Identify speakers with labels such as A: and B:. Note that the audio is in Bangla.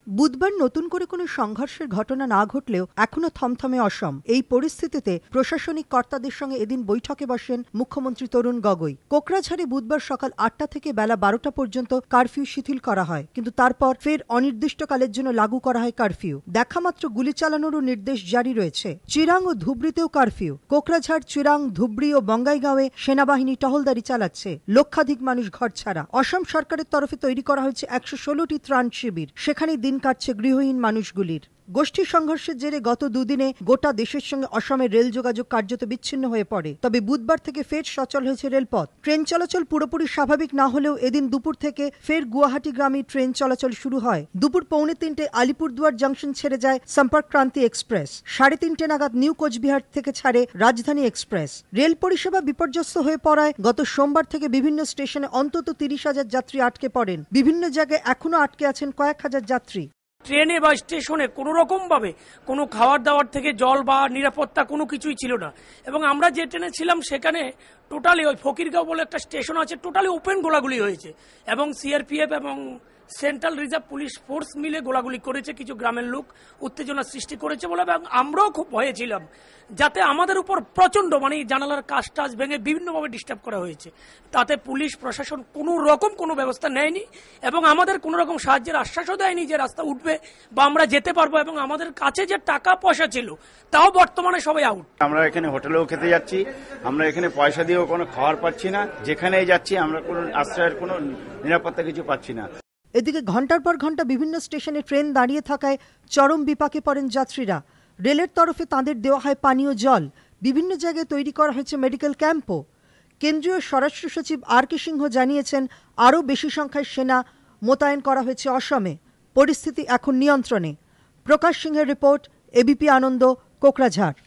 A: বুধবার নতুন করে কোনো সংঘর্ষের ঘটনা না ঘটলেও এখনো থমথমে অসম। এই পরিস্থিতিতে প্রশাসনিক কর্তাদের সঙ্গে এদিন বৈঠকে বসেন মুখ্যমন্ত্রী তরুণ গগৈ। কোকরাঝাড়ে বুধবার সকাল ৮টা থেকে বেলা ১২টা পর্যন্ত কারফিউ শিথিল করা হয়, কিন্তু তারপর ফের অনির্দিষ্টকালের জন্য লাগু করা হয় কারফিউ। দেখামাত্র গুলি চালানোরও নির্দেশ জারি রয়েছে। চিরাং ও ধুবড়িতেও কারফিউ। কোকরাঝাড়, চিরাং, ধুবড়ি ও বঙ্গাইগাঁওয়ে সেনাবাহিনী টহলদারি চালাচ্ছে। লক্ষাধিক মানুষ ঘরছাড়া। অসম সরকারের তরফে তৈরি করা হয়েছে ১১৬টি ত্রাণ শিবির। সেখানে দিন কাটছে গৃহহীন মানুষগুলির। গোষ্ঠী সংঘর্ষের জেরে গত দুদিনে গোটা দেশের সঙ্গে অসমের রেল যোগাযোগ কার্যত বিচ্ছিন্ন হয়ে পড়ে। তবে বুধবার থেকে ফের সচল হয়েছে রেলপথ। ট্রেন চলাচল পুরোপুরি স্বাভাবিক না হলেও এদিন দুপুর থেকে ফের গুয়াহাটিগামী ট্রেন চলাচল শুরু হয়। দুপুর 2:45 আলিপুরদুয়ার জংশন ছেড়ে যায় সম্পর্ক ক্রান্তি এক্সপ্রেস। 3:30 নাগাদ নিউ কোচবিহার থেকে ছাড়ে রাজধানী এক্সপ্রেস। রেল পরিষেবা বিপর্যস্ত হয়ে পড়ায় গত সোমবার থেকে বিভিন্ন স্টেশনে অন্তত 30,000 যাত্রী আটকে পড়েন। বিভিন্ন জায়গায় এখনো আটকে আছেন কয়েক হাজার যাত্রী।
B: ট্রেনে বা স্টেশনে কোনো রকম ভাবে কোনো খাবার দাবার থেকে জল বা নিরাপত্তা কোনো কিছুই ছিল না, এবং আমরা যে ট্রেনে ছিলাম সেখানে টোটালি ওই ফকিরগাঁও বলে একটা স্টেশন আছে, টোটালি ওপেন গোলাগুলি হয়েছে এবং সিআরপিএফ এবং সেন্ট্রাল রিজার্ভ পুলিশ ফোর্স মিলে গোলাগুলি করেছে। কিছু গ্রামের লোক উত্তেজনা সৃষ্টি করেছে বলে, এবং আমরাও খুব ভয়ে ছিলাম যাতে আমাদের উপর প্রচন্ড জানালার কাচ টাচ ভেঙে বিভিন্নভাবে ডিস্টার্ব করা হয়েছে। তাতে পুলিশ প্রশাসন কোনো রকম কোনো ব্যবস্থা নেয়নি এবং আমাদের কোনো রকম সাহায্যের আশ্বাসও দেয়নি যে রাস্তা উঠবে বা আমরা যেতে পারবো, এবং আমাদের কাছে যে টাকা পয়সা ছিল তাও বর্তমানে সবাই আউট।
C: আমরা এখানে হোটেলেও খেতে যাচ্ছি, আমরা এখানে পয়সা দিয়েও কোনো খাবার পাচ্ছি না। যেখানেই যাচ্ছি আমরা কোনো আশ্রয়ের কোনো নিরাপত্তা কিছু পাচ্ছি না।
A: এদিকে ঘন্টার পর ঘন্টা বিভিন্ন স্টেশনে ট্রেন দাঁড়িয়ে থাকায় চরম বিপাকে পড়েন যাত্রীরা। রেলের তরফে তাঁদের দেওয়া হয় পানীয় জল। বিভিন্ন জায়গায় তৈরি করা হয়েছে মেডিকেল ক্যাম্পও। কেন্দ্রীয় স্বরাষ্ট্র সচিব আর.কে সিংহ জানিয়েছেন, আরও বেশি সংখ্যায় সেনা মোতায়েন করা হয়েছে অসমে। পরিস্থিতি এখন নিয়ন্ত্রণে। প্রকাশ সিংহের রিপোর্ট, এবিপি আনন্দ, কোকরাঝাড়।